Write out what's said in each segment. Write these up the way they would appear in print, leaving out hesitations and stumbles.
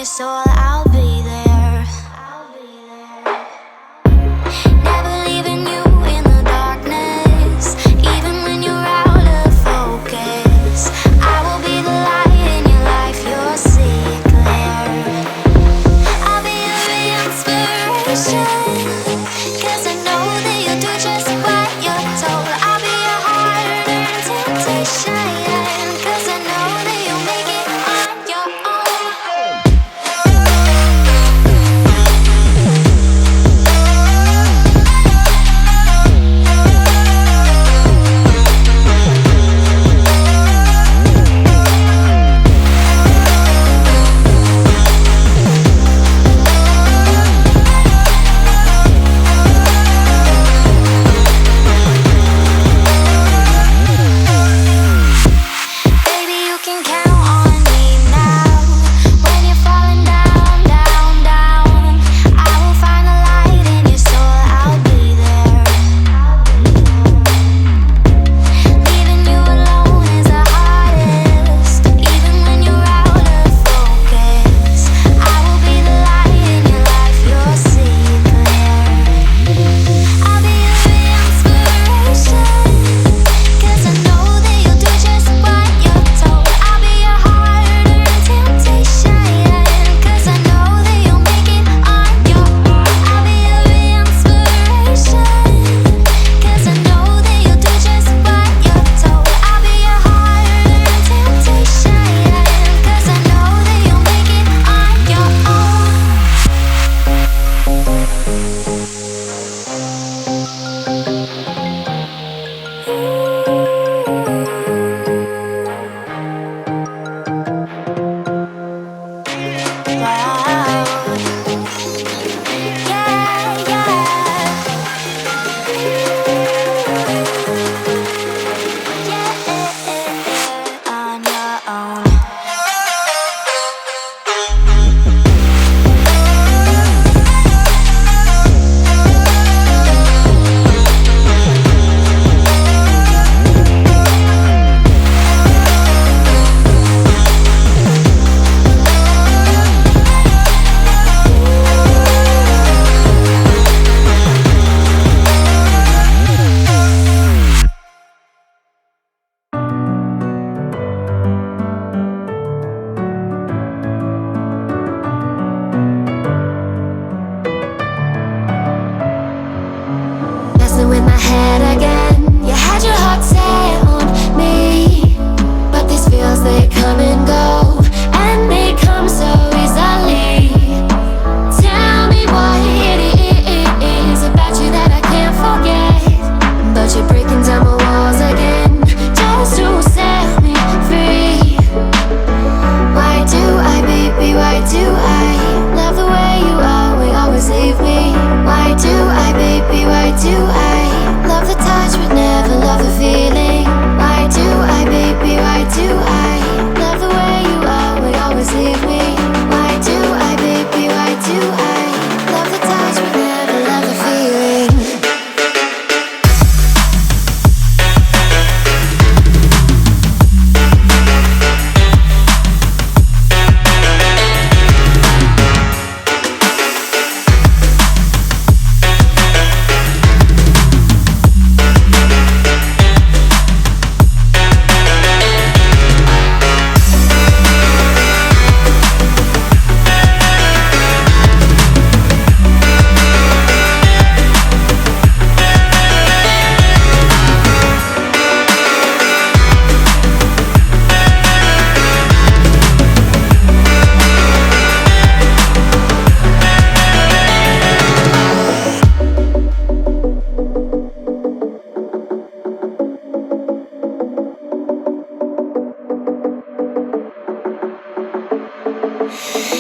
soul, I'll be there. Never leaving you in the darkness, even when you're out of focus. I will be the light in your life, you'll see it clear. I'll be your inspiration, 'cause I know that you'll do just what you're told. I'll be your hard-earned temptation, 'cause I know that you'll make it on your own. Baby, you can count on me now. When you're falling down, down, down, I will find the light in your soul, I'll be there. Leaving you alone is the hardest, even when you're out of focus. I will be the light in your life, you'll see it clear. I'll be your inspiration, 'cause I know that you'll do just what you're told. I'll be your hard-earned temptation, 'cause I know that you'll make it on your own. I'll be your inspiration, 'cause I know that you'll do just what you're told. I'll be your hard-earned temptation, 'cause I know that you'll make it on your own. Wow. Yeah, yeah. On your own. Messing with my head again. You had your heart set on me, but these feels, they come and go, and they come so easily. Tell me what it is about you that I can't forget, but you're breaking down my walls again, just to set me free. Why do I, baby, why do I love the way you always leave me? Why do I, baby, why do I love the touch but never love the feeling? Why do I, baby, why do I love the way you always leave me? Why do I, baby, why do I love the touch but never love the feeling?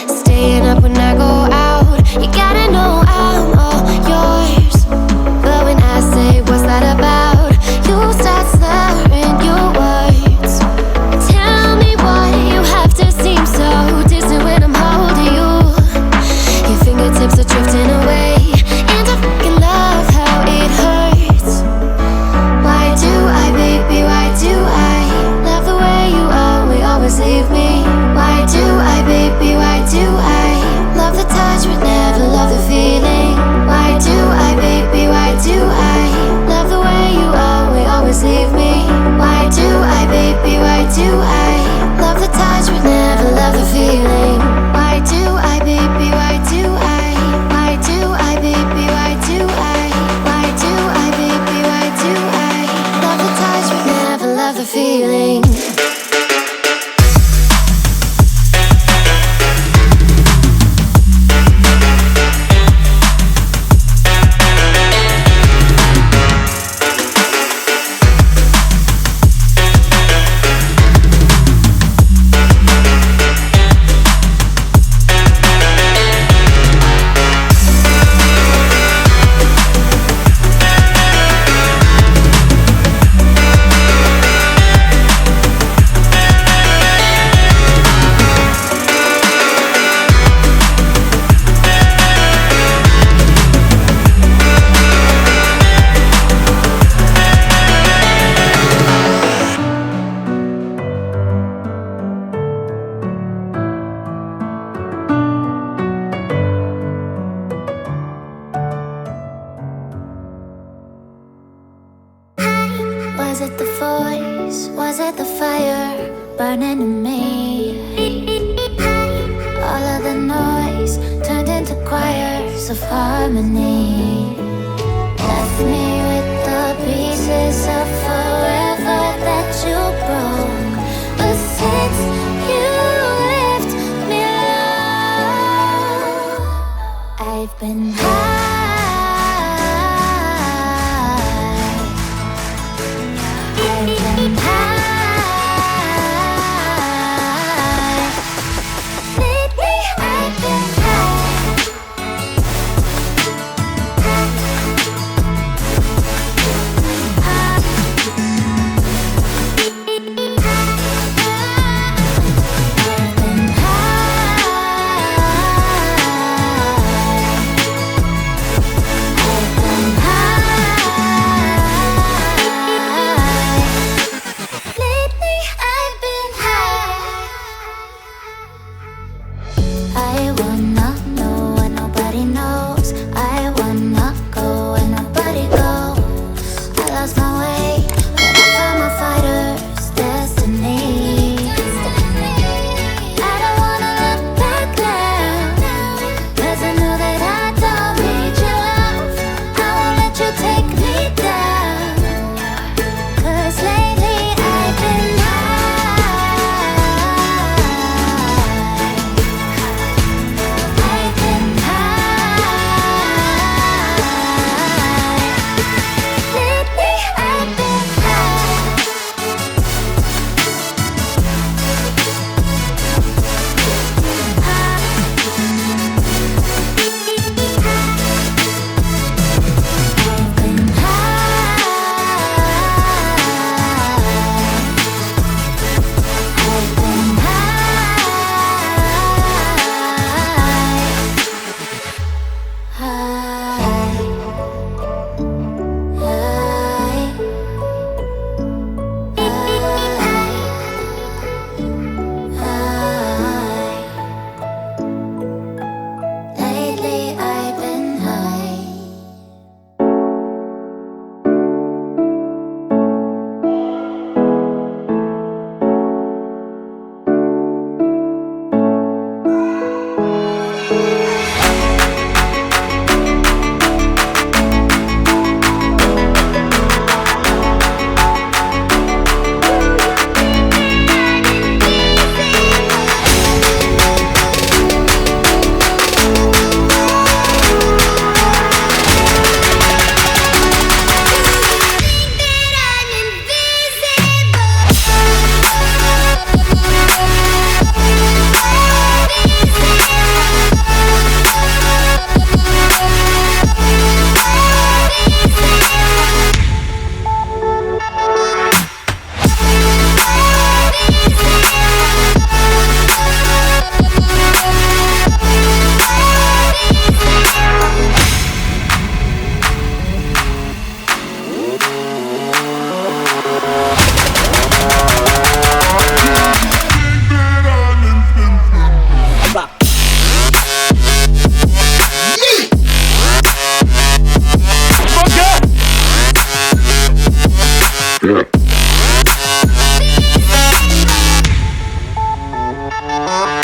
Staying up when I go out, you gotta know I'm all yours. But when I say what's that about, you start slurring your words. Tell me why you have to seem so distant when I'm holding you. Your fingertips are drifting away, and I fucking love how it hurts. Why do I, baby, why do I love the way you always leave me? Why do I, baby, why do I with the fire burning in me. All of the noise turned into choirs of harmony. Left me with the pieces of forever that you broke. But since you left me alone, I've been high. I've been high. Lately I've been I wanna know what nobody knows. I wanna go where nobody goes. I lost my way, but I found my fighter's destiny. I don't wanna look back now, 'cause I know that I don't need your love. I won't let you take me down, 'cause lately I've been Yeah.